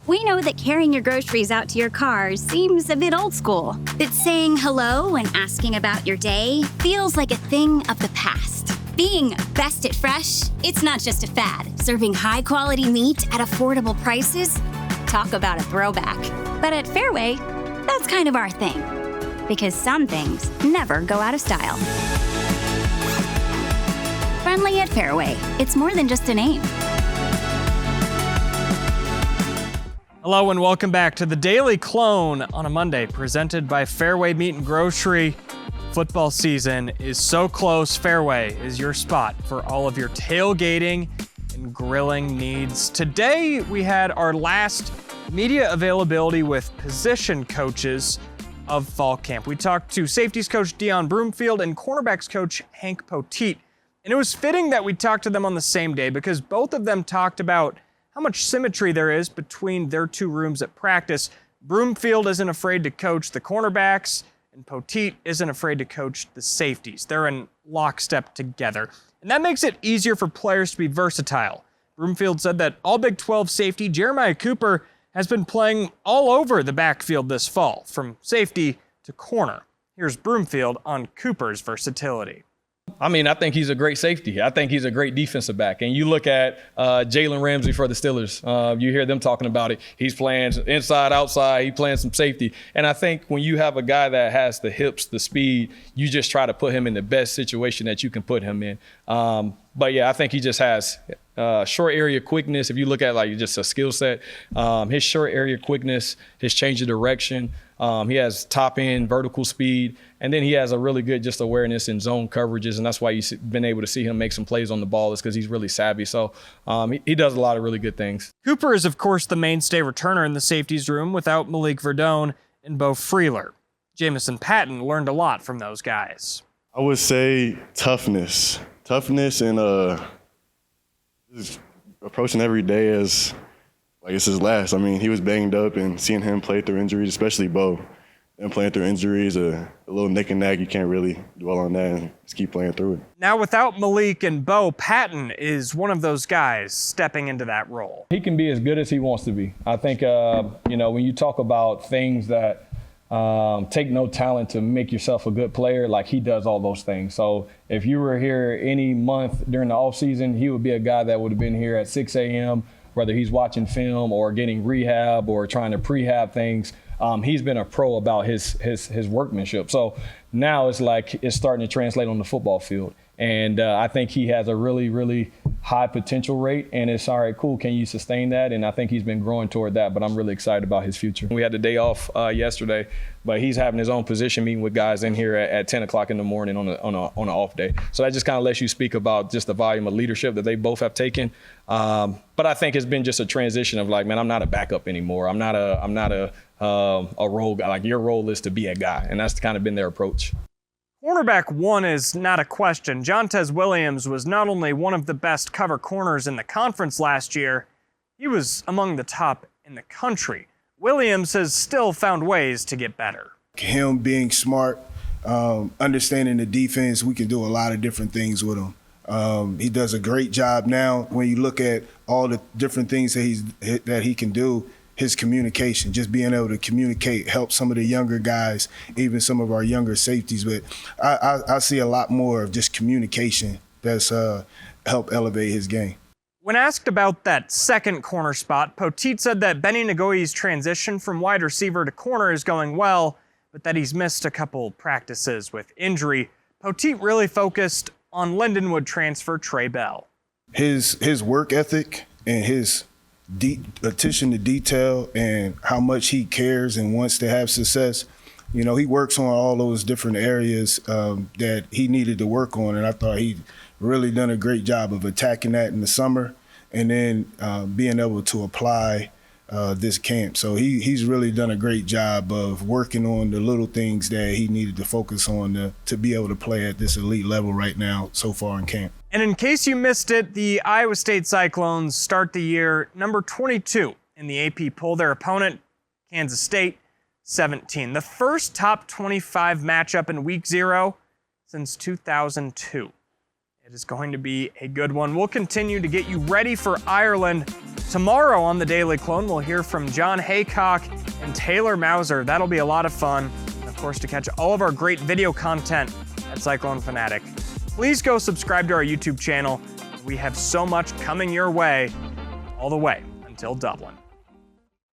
We know that carrying your groceries out to your car seems a bit old school, that saying hello and asking about your day feels like a thing of the past. Being best at fresh, it's not just a fad. Serving high-quality meat at affordable prices? Talk about a throwback. But at Fareway, that's kind of our thing. Because some things never go out of style. Friendly at Fareway. It's more than just a name. Hello and welcome back to the Daily Clone on a Monday, presented by Fareway Meat and Grocery. Football season is so close. Fareway is your spot for all of your tailgating and grilling needs. Today we had our last media availability with position coaches of fall camp. We talked to safeties coach Deon Broomfield and cornerbacks coach Hank Poteat. And it was fitting that we talked to them on the same day because both of them talked about how much symmetry there is between their two rooms at practice. Broomfield isn't afraid to coach the cornerbacks, and Poteat isn't afraid to coach the safeties. They're in lockstep together. And that makes it easier for players to be versatile. Broomfield said that all Big 12 safety Jeremiah Cooper has been playing all over the backfield this fall, from safety to corner. Here's Broomfield on Cooper's versatility. I mean, I think he's a great safety. I think he's a great defensive back. And you look at Jalen Ramsey for the Steelers. You hear them talking about it. He's playing inside, outside. He's playing some safety. And I think when you have a guy that has the hips, the speed, you just try to put him in the best situation that you can put him in. But, yeah, I think he just has short area quickness. If you look at, like, just a skill set, his short area quickness, his change of direction, he has top-end vertical speed, and then he has a really good just awareness in zone coverages, and that's why you've been able to see him make some plays on the ball is because he's really savvy. So he does a lot of really good things. Cooper is, of course, the mainstay returner in the safeties room without Malik Verdone and Bo Freeler. Jamison Patton learned a lot from those guys. I would say toughness. Toughness and just approaching every day as like it's his last. I mean, he was banged up, and seeing him play through injuries, especially Bo, and playing through injuries, a little nick and nag, you can't really dwell on that and just keep playing through it. Now, without Malik and Bo, Patton is one of those guys stepping into that role. He can be as good as he wants to be. I think, when you talk about things that take no talent to make yourself a good player, like he does all those things. So if you were here any month during the offseason, he would be a guy that would have been here at 6 a.m., whether he's watching film or getting rehab or trying to prehab things. He's been a pro about his workmanship. So now it's like it's starting to translate on the football field. And I think he has a really, really high potential rate. And it's all right, cool. Can you sustain that? And I think he's been growing toward that. But I'm really excited about his future. We had the day off yesterday, but he's having his own position meeting with guys in here at 10 o'clock in the morning on an off day. So that just kind of lets you speak about just the volume of leadership that they both have taken. But I think it's been just a transition of like, man, I'm not a backup anymore. I'm not a role guy. Like your role is to be a guy. And that's kind of been their approach. Cornerback one is not a question. Jontez Williams was not only one of the best cover corners in the conference last year, he was among the top in the country. Williams has still found ways to get better. Him being smart, understanding the defense, we can do a lot of different things with him. He does a great job now. When you look at all the different things that he can do, his communication, just being able to communicate, help some of the younger guys, even some of our younger safeties. But I see a lot more of just communication that's helped elevate his game. When asked about that second corner spot, Poteat said that Benny Nagoye's transition from wide receiver to corner is going well, but that he's missed a couple practices with injury. Poteat really focused on Lindenwood transfer Trey Bell. His work ethic and his attention to detail and how much he cares and wants to have success. You know, he works on all those different areas that he needed to work on, and I thought he really done a great job of attacking that in the summer and then being able to apply this camp. So he's really done a great job of working on the little things that he needed to focus on to be able to play at this elite level right now so far in camp. And in case you missed it, the Iowa State Cyclones start the year number 22 in the AP poll. Their opponent, Kansas State, 17. The first top 25 matchup in week 0 since 2002. It is going to be a good one. We'll continue to get you ready for Ireland. Tomorrow on the Daily Clone, we'll hear from John Haycock and Taylor Mauser. That'll be a lot of fun. And of course, to catch all of our great video content at Cyclone Fanatic, please go subscribe to our YouTube channel. We have so much coming your way all the way until Dublin.